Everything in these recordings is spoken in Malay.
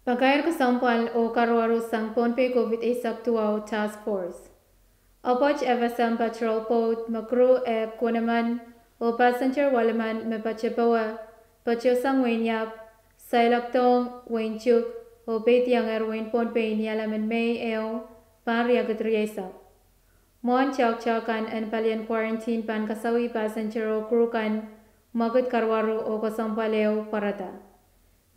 Pagkair kasampal o karwaru sang ponpe COVID saktuaw task force. Opoch evasam patrol boat makru e kunaman o passenger walaman me pachepawa pacho sang wenyap sailaktong wenchuk o betiang wen ponpe nialaman may eo paria gatriesa. Mon chak-chakan en palian quarantine pan kasawi passenger o crew kan magut karwaru o kasampaleo parata.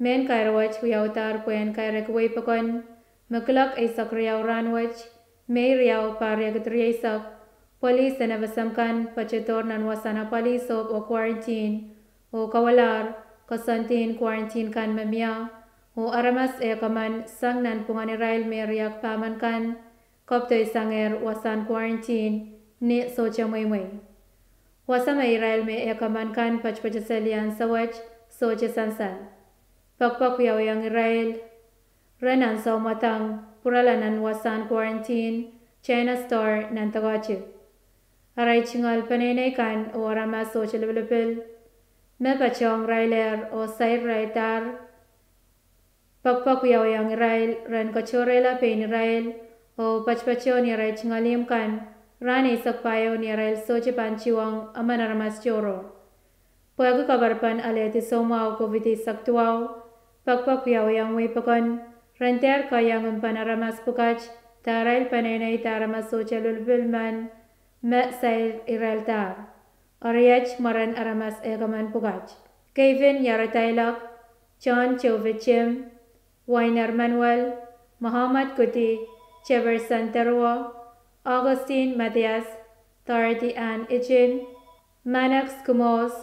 Men kairwach huyautar puen kairekway pakon maglak ay sakriyaw ranwach may riyaw pariagat riyasak polis na nabasamkan pachetor nanwasana palisop o quarantine o kawalar kasantin quarantine kan mamia o aramas e kaman sang nan pungan Israel may riyak paman kan koptoy sanger wasan quarantine ni socha moy wasam Israel may e kaman kan pachpachasalian sawach socha sansan. Pakpak yang Israel renan sa matang puralanan wasan quarantine China store nan tagachi. Aray chingal panenay kan o arama social development me pachong railer o side raitar pakpak yang Israel ren kachorela pain Israel o pachpacho ni aray chingalim kan rani sakpayo ni Israel socha panchiwang aman aramas choro. Pwag kabarpan aleti soma o COVID saktuaw pakpak yang way pakon renter kayang panaramas pukach tarail panenay taramas social bulman me sail Israel tar ariach maran aramas egaman pukach Kevin Yarataylak John Chovichim Wainer Manuel Muhammad Kuti Cheverson Terwa Augustine Matias Tardi Ann Ichin Manax Kumos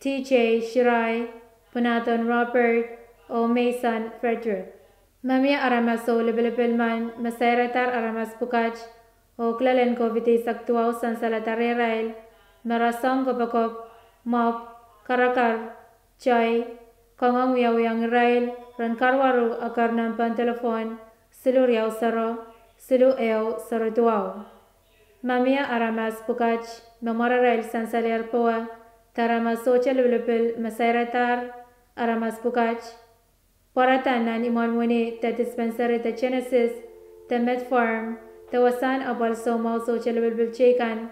TJ Shirai Panaton Robert o Mason Frederick. Mamia aramas o lebelebelman masayratar aramas pukach o klalen COVID saktuaw san salatare rail marasong kapakop mop karakar chay kangong uyang rail ran karwaru akar nampan telefon silu riyaw saro silu eo saro tuaw. Mamia aramas pukach mamara rail san salar poa taramas social lebelebel masayratar aramas pukach paratan nan imon muni ta dispensary ta Genesis ta Medfarm ta wasan abal somaw social level chekan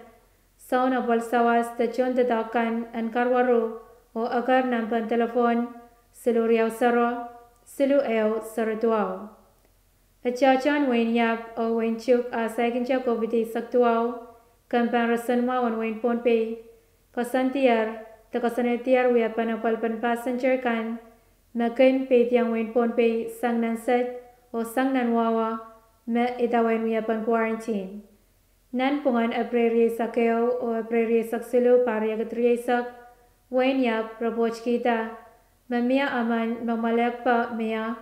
saun abal sawas ta chon ta dakan an karwaru o agar nampan telefon silu riyaw saro silu eo saro tuaw. Achachan wen yap o wen chuk a sakin cha COVID saktuaw kampan rasan ma wen ponpe kasantiar ta kasanetiar wiya panapalpan passenger kan makin pe tiang wen ponpe sang nan set o sang nan wawa me itawen wiya pan quarantine. Nan pungan apreri sakeo o apreri saksilu pariya gatriyasak wen yap raboch kita mamia aman mamalek pa mea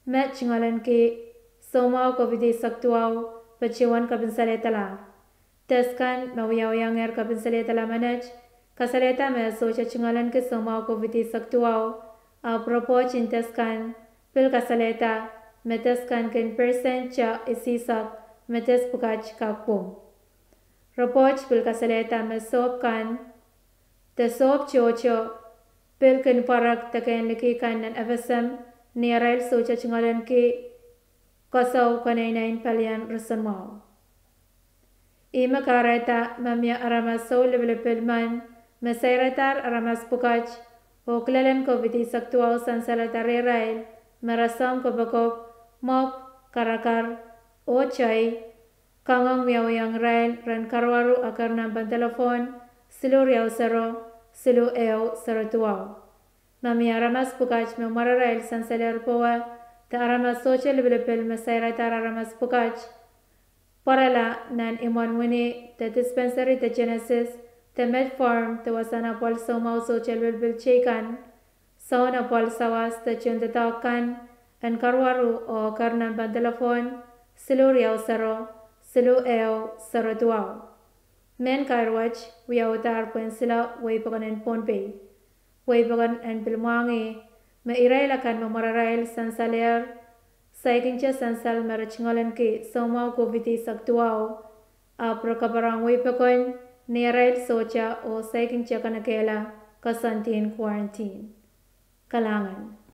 me chingalan ki somaw COVID saktuaw pachiwan kabinsale tala. Teskan mawiyawang kabinsale tala manaj kasaleta me socha chingalan ke somaw COVID saktuaw a propos cinteskan pil kasaleta meteskan ken percent cha isisak metes pukach kakpum. Report pil kasaleta me sop kan te sop chocho pil ken parak taken liki kan nan evasam ni rail socha chingalan ke kasaw kanay palian rasanmaw. Ima kareta mamia aramas so levelepelman mesayratar aramas pukach o klalen COVID saktuaw san salatare rail marasam kabakop mop karakar o chay kangong yang rail ran karwaru akar nampan telefon silu riyaw saro silu eo saro tuaw. Mami aramas pukach memara rail san salar poa ta aramas social levelepel mesayratar aramas pukach parala nan imon muni ta dispensary ta Genesis ta Medfarm ta wasana pol somaw social level chekan sauna pol sawas ta chundatakan an karwaru o karnan pan telefon silu riyaw saro silu eo saro tuaw. Men karwach wiyawtar puen sila way pakan en ponpe way pakan en pilmangi ma irailakan mamararail san saler saikincha sansal marachingalan ki somaw COVID saktuaw a prakabarang way pakon Nerail socha o saikincha kanakela kasantin quarantine. Kalangan.